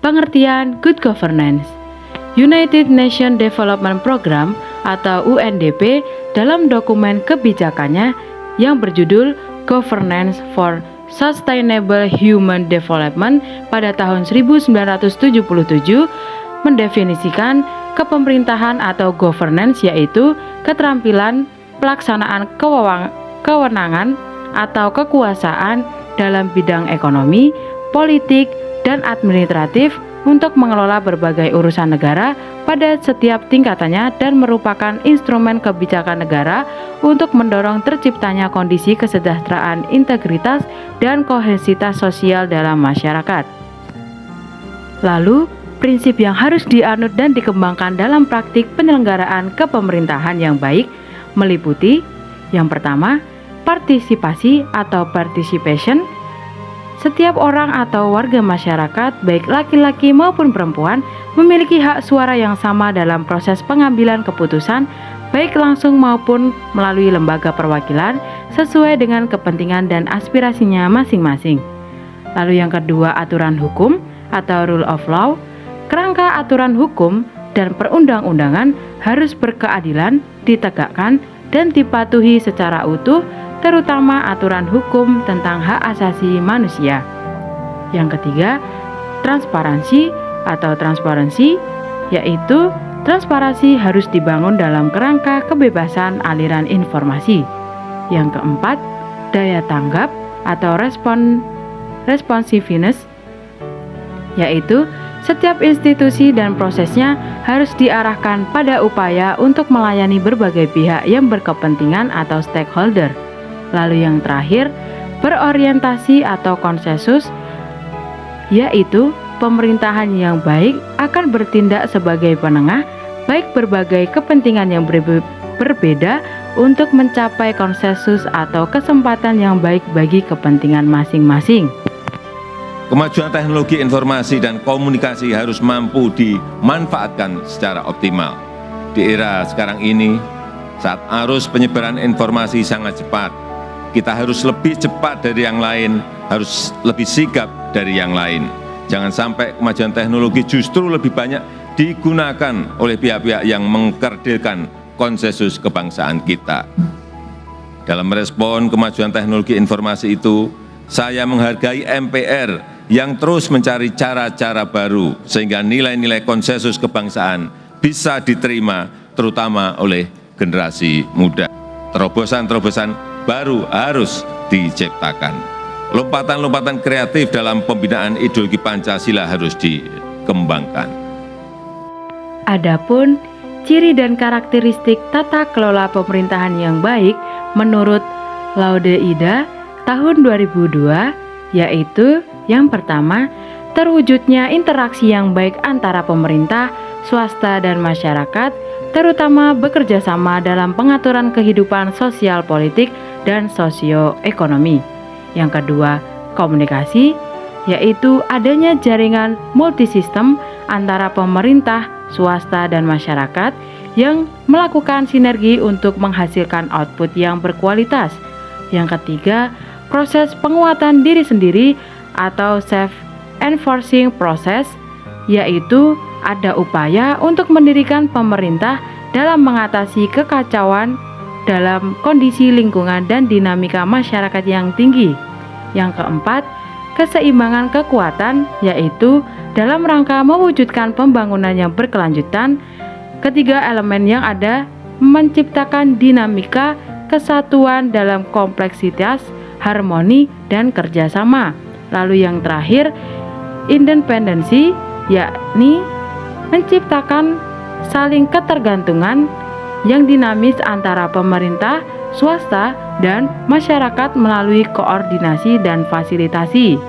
Pengertian Good Governance. United Nations Development Program atau UNDP dalam dokumen kebijakannya yang berjudul Governance for Sustainable Human Development pada tahun 1977 mendefinisikan kepemerintahan atau governance yaitu keterampilan pelaksanaan kewenangan atau kekuasaan dalam bidang ekonomi, politik, dan administratif untuk mengelola berbagai urusan negara pada setiap tingkatannya dan merupakan instrumen kebijakan negara untuk mendorong terciptanya kondisi kesejahteraan, integritas, dan kohesivitas sosial dalam masyarakat. Lalu, prinsip yang harus dianut dan dikembangkan dalam praktik penyelenggaraan kepemerintahan yang baik meliputi yang pertama, partisipasi atau participation. Setiap orang atau warga masyarakat, baik laki-laki maupun perempuan, memiliki hak suara yang sama dalam proses pengambilan keputusan, baik langsung maupun melalui lembaga perwakilan, sesuai dengan kepentingan dan aspirasinya masing-masing. Lalu yang kedua, aturan hukum atau rule of law. Kerangka aturan hukum dan perundang-undangan harus berkeadilan, ditegakkan, dan dipatuhi secara utuh, terutama aturan hukum tentang hak asasi manusia. Yang ketiga, transparansi atau transparansi, yaitu transparansi harus dibangun dalam kerangka kebebasan aliran informasi. Yang keempat, daya tanggap atau responsiveness, yaitu setiap institusi dan prosesnya harus diarahkan pada upaya untuk melayani berbagai pihak yang berkepentingan atau stakeholder. Lalu yang terakhir, berorientasi atau konsensus, yaitu pemerintahan yang baik akan bertindak sebagai penengah baik berbagai kepentingan yang berbeda untuk mencapai konsensus atau kesempatan yang baik bagi kepentingan masing-masing. Kemajuan teknologi informasi dan komunikasi harus mampu dimanfaatkan secara optimal. Di era sekarang ini, saat arus penyebaran informasi sangat cepat, kita harus lebih cepat dari yang lain, harus lebih sigap dari yang lain. Jangan sampai kemajuan teknologi justru lebih banyak digunakan oleh pihak-pihak yang mengkerdilkan konsensus kebangsaan kita. Dalam merespon kemajuan teknologi informasi itu, saya menghargai MPR yang terus mencari cara-cara baru sehingga nilai-nilai konsensus kebangsaan bisa diterima terutama oleh generasi muda. Terobosan-terobosan baru harus diciptakan. Lompatan-lompatan kreatif dalam pembinaan ideologi Pancasila harus dikembangkan. Adapun ciri dan karakteristik tata kelola pemerintahan yang baik menurut Laude Ida tahun 2002, yaitu yang pertama, terwujudnya interaksi yang baik antara pemerintah, swasta, dan masyarakat, terutama bekerja sama dalam pengaturan kehidupan sosial politik dan sosioekonomi. Yang kedua, komunikasi, yaitu adanya jaringan multisistem antara pemerintah, swasta, dan masyarakat yang melakukan sinergi untuk menghasilkan output yang berkualitas. Yang ketiga, proses penguatan diri sendiri atau self-enforcing process, yaitu ada upaya untuk mendirikan pemerintah dalam mengatasi kekacauan dalam kondisi lingkungan dan dinamika masyarakat yang tinggi. Yang keempat, keseimbangan kekuatan, yaitu dalam rangka mewujudkan pembangunan yang berkelanjutan. Ketiga elemen yang ada menciptakan dinamika kesatuan dalam kompleksitas, harmoni, dan kerjasama. Lalu yang terakhir, independensi, yakni menciptakan saling ketergantungan yang dinamis antara pemerintah, swasta, dan masyarakat melalui koordinasi dan fasilitasi.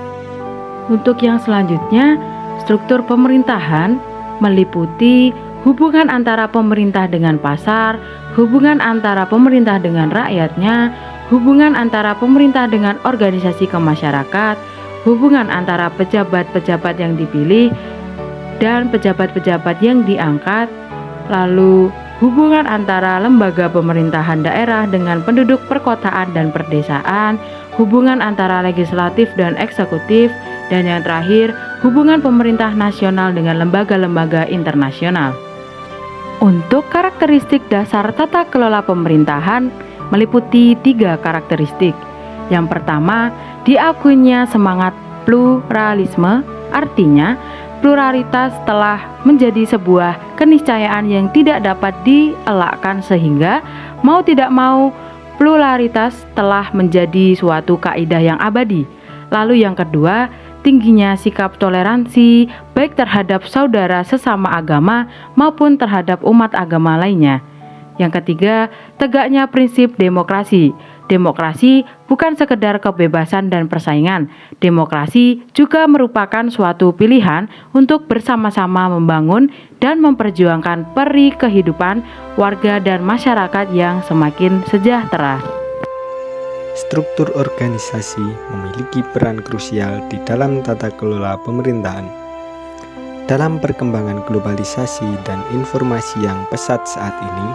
Untuk yang selanjutnya, struktur pemerintahan meliputi hubungan antara pemerintah dengan pasar, hubungan antara pemerintah dengan rakyatnya, hubungan antara pemerintah dengan organisasi kemasyarakatan, hubungan antara pejabat-pejabat yang dipilih dan pejabat-pejabat yang diangkat, lalu hubungan antara lembaga pemerintahan daerah dengan penduduk perkotaan dan perdesaan, hubungan antara legislatif dan eksekutif, Dan yang terakhir, hubungan pemerintah nasional dengan lembaga-lembaga internasional. Untuk karakteristik dasar tata kelola pemerintahan meliputi 3 karakteristik. Yang pertama, diakuinya semangat pluralisme, artinya pluralitas telah menjadi sebuah keniscayaan yang tidak dapat dielakkan sehingga mau tidak mau pluralitas telah menjadi suatu kaidah yang abadi. Lalu yang kedua, tingginya sikap toleransi baik terhadap saudara sesama agama maupun terhadap umat agama lainnya. Yang ketiga, tegaknya prinsip demokrasi. Demokrasi bukan sekedar kebebasan dan persaingan. Demokrasi juga merupakan suatu pilihan untuk bersama-sama membangun dan memperjuangkan peri kehidupan warga dan masyarakat yang semakin sejahtera. Struktur organisasi memiliki peran krusial di dalam tata kelola pemerintahan. Dalam perkembangan globalisasi dan informasi yang pesat saat ini,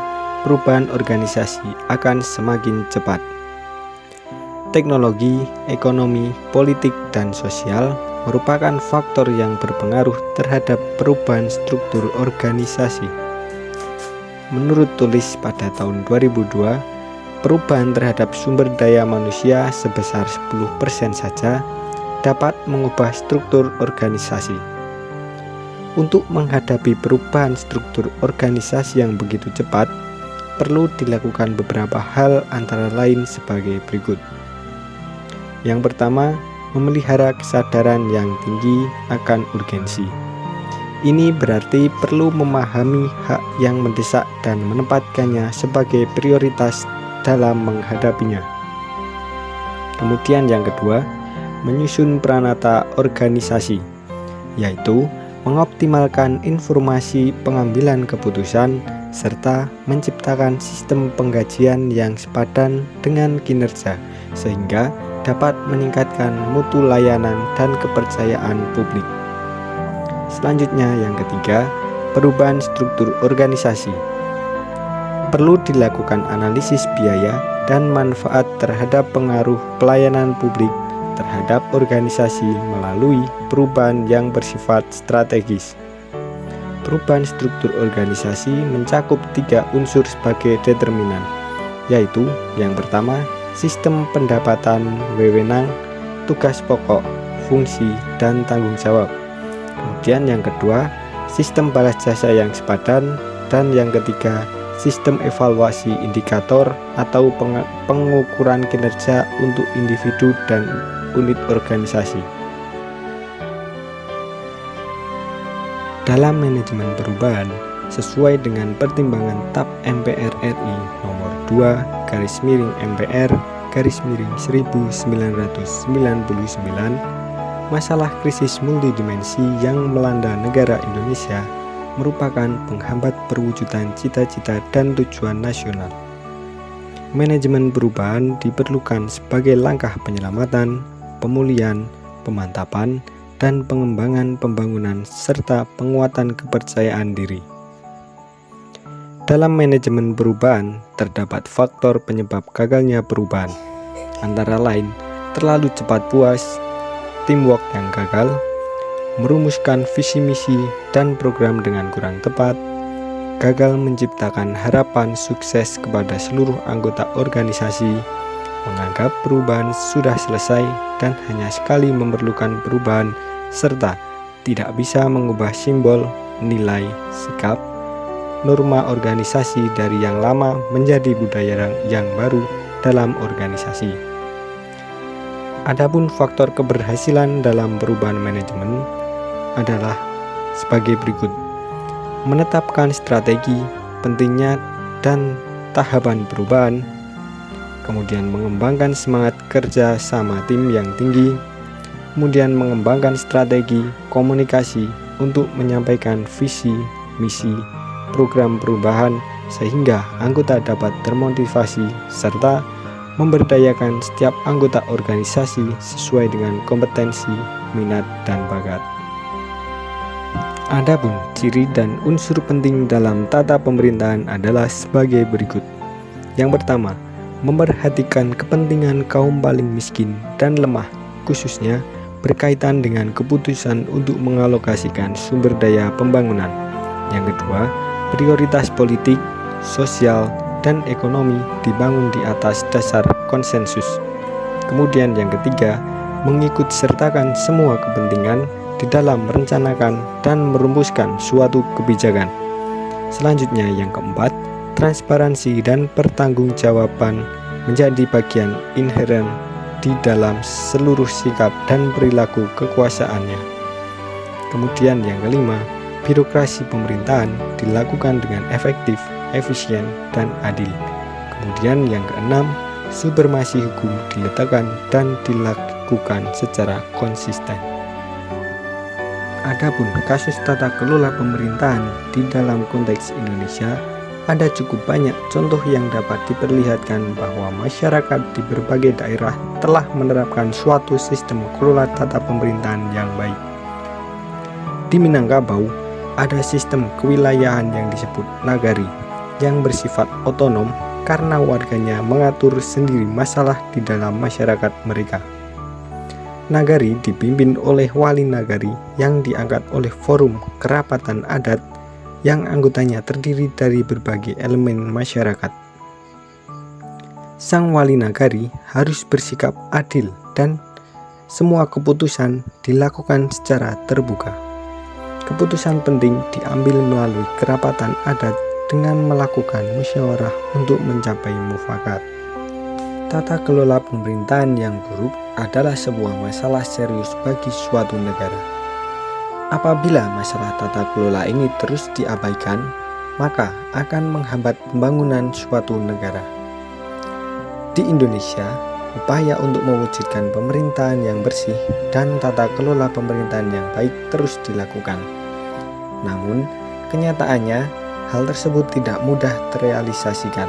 perubahan organisasi akan semakin cepat. Teknologi, ekonomi, politik, dan sosial merupakan faktor yang berpengaruh terhadap perubahan struktur organisasi. Menurut tulis pada tahun 2002, perubahan terhadap sumber daya manusia sebesar 10% saja dapat mengubah struktur organisasi. Untuk menghadapi perubahan struktur organisasi yang begitu cepat, perlu dilakukan beberapa hal antara lain sebagai berikut. Yang pertama, memelihara kesadaran yang tinggi akan urgensi. Ini berarti perlu memahami hak yang mendesak dan menempatkannya sebagai prioritas dalam menghadapinya. Kemudian yang kedua, menyusun pranata organisasi, yaitu mengoptimalkan informasi pengambilan keputusan serta menciptakan sistem penggajian yang sepadan dengan kinerja sehingga dapat meningkatkan mutu layanan dan kepercayaan publik. Selanjutnya yang ketiga, perubahan struktur organisasi. Perlu dilakukan analisis biaya dan manfaat terhadap pengaruh pelayanan publik terhadap organisasi melalui perubahan yang bersifat strategis. Perubahan struktur organisasi mencakup 3 unsur sebagai determinan, yaitu yang pertama, sistem pendapatan wewenang, tugas pokok, fungsi, dan tanggung jawab. Kemudian yang kedua, sistem balas jasa yang sepadan, dan yang ketiga, sistem evaluasi indikator atau pengukuran kinerja untuk individu dan unit organisasi. Dalam manajemen perubahan, sesuai dengan pertimbangan TAP MPR RI nomor 2/MPR/1999, masalah krisis multidimensi yang melanda negara Indonesia merupakan penghambat perwujudan cita-cita dan tujuan nasional. Manajemen perubahan diperlukan sebagai langkah penyelamatan, pemulihan, pemantapan, dan pengembangan pembangunan serta penguatan kepercayaan diri. Dalam manajemen perubahan, terdapat faktor penyebab gagalnya perubahan, antara lain terlalu cepat puas, teamwork yang gagal, merumuskan visi misi dan program dengan kurang tepat, gagal menciptakan harapan sukses kepada seluruh anggota organisasi, menganggap perubahan sudah selesai dan hanya sekali memerlukan perubahan, serta tidak bisa mengubah simbol, nilai, sikap, norma organisasi dari yang lama menjadi budaya yang baru dalam organisasi. Adapun faktor keberhasilan dalam perubahan manajemen adalah sebagai berikut: menetapkan strategi, pentingnya dan tahapan perubahan, kemudian mengembangkan semangat kerja sama tim yang tinggi, kemudian mengembangkan strategi komunikasi untuk menyampaikan visi, misi, program perubahan sehingga anggota dapat termotivasi serta memberdayakan setiap anggota organisasi sesuai dengan kompetensi, minat, dan bakat. Adapun ciri dan unsur penting dalam tata pemerintahan adalah sebagai berikut. Yang pertama, memperhatikan kepentingan kaum paling miskin dan lemah, khususnya berkaitan dengan keputusan untuk mengalokasikan sumber daya pembangunan. Yang kedua, prioritas politik, sosial, dan ekonomi dibangun di atas dasar konsensus. Kemudian yang ketiga, mengikut sertakan semua kepentingan di dalam merencanakan dan merumuskan suatu kebijakan. Selanjutnya yang keempat, transparansi dan pertanggungjawaban menjadi bagian inheren di dalam seluruh sikap dan perilaku kekuasaannya. Kemudian yang kelima, birokrasi pemerintahan dilakukan dengan efektif, efisien, dan adil. Kemudian yang keenam, supremasi hukum diletakkan dan dilakukan secara konsisten. Adapun kasus tata kelola pemerintahan di dalam konteks Indonesia, ada cukup banyak contoh yang dapat diperlihatkan bahwa masyarakat di berbagai daerah telah menerapkan suatu sistem kelola tata pemerintahan yang baik. Di Minangkabau, ada sistem kewilayahan yang disebut nagari, yang bersifat otonom karena warganya mengatur sendiri masalah di dalam masyarakat mereka. Nagari dipimpin oleh wali nagari yang diangkat oleh forum kerapatan adat yang anggotanya terdiri dari berbagai elemen masyarakat. Sang wali nagari harus bersikap adil dan semua keputusan dilakukan secara terbuka. Keputusan penting diambil melalui kerapatan adat dengan melakukan musyawarah untuk mencapai mufakat. Tata kelola pemerintahan yang buruk adalah sebuah masalah serius bagi suatu negara. Apabila masalah tata kelola ini terus diabaikan, maka akan menghambat pembangunan suatu negara. Di Indonesia, upaya untuk mewujudkan pemerintahan yang bersih dan tata kelola pemerintahan yang baik terus dilakukan. Namun, kenyataannya hal tersebut tidak mudah terrealisasikan.